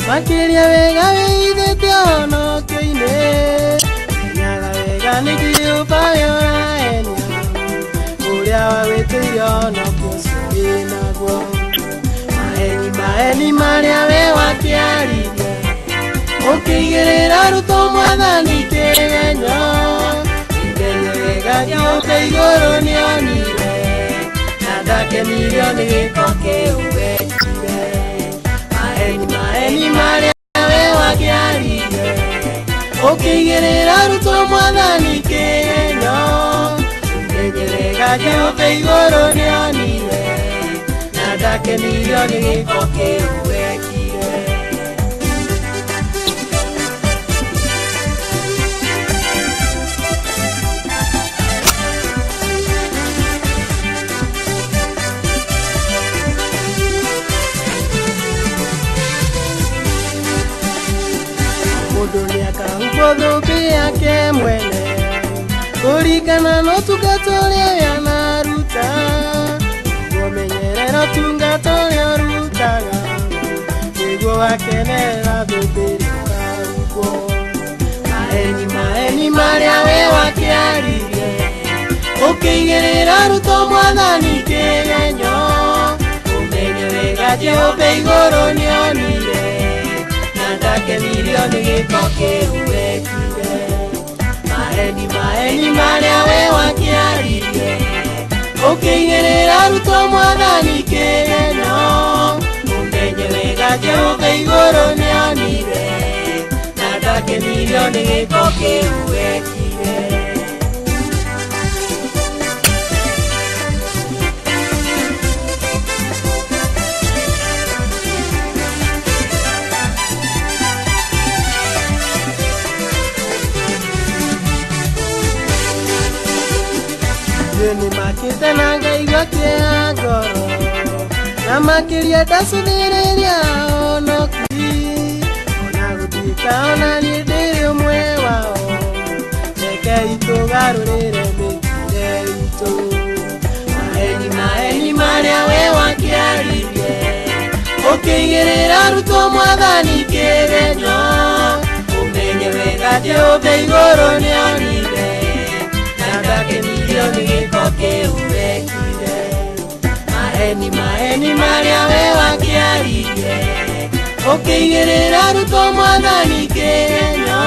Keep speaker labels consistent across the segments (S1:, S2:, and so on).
S1: Makiria wega wĩithĩte honokio-inĩ, nyaga wega nĩkiũmba wĩorahenia, ũrĩa wagwĩtĩire honokio ũcio wĩnaguo. Maheni marĩa we wakĩaririe, ũkĩigĩrĩra arutwo Mwathani kĩgenyo, ithenyo wega kĩũmbe igũrũ nĩonire, na ndakenirio nĩ gĩko kĩu wekire. Maheni marĩa we wakĩaririe, ũkĩigĩrĩra arutwo Mwathani kĩgenyo, ithenyo wega kĩũmbe igũrũ nĩonire, na ndakenirio nĩ gĩko kĩu wekire. Mũndũ nĩakahumbwo thũmbĩ yake mwene, kũringana na ũtungata ũrĩa we anaruta, nĩguo menyerera ũtungata ũrĩa ũrutaga, nĩguo wakenerera thũmbĩ ĩrĩa ũkahumbwo. Maheni marĩa we wakĩaririe, ũkĩigĩrĩra arutwo Mwathani kĩgenyo, ũmenyo wega Jehova igũrũ nĩonire, na ndakenirio nĩ gĩko kĩu wekire. Maheni marĩa we wakĩaririe, ũkĩigĩrĩra arutwo Mwathani kĩgenyo, ũmenyo wega Jehova igũrũ nĩonire, na ndakenirio nĩ gĩko kĩu wekire. Nĩ makĩte na ngaigua kĩeha ngoro, na makĩria ndacuthĩrĩria honoki, ona gũtuĩka ona niĩ ndĩ ũmwe wao, rekei tũgarũrĩre mĩthiĩre itũ. Maheni marĩa we wakĩaririe, ũkĩigĩrĩra arutwo Mwathani kĩgenyo, ũmenyo wega Jehova igũrũ nĩonire, na ndakenirio nĩ gĩko kĩu wekire. Maheni marĩa we wakĩaririe, ũkĩigĩrĩra arutwo Mwathani kĩgenyo,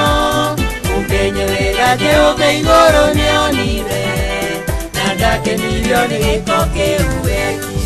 S1: ũmenyo wega Jehova igũrũ nĩonire, na ndakenirio nĩ gĩko kĩu wekire.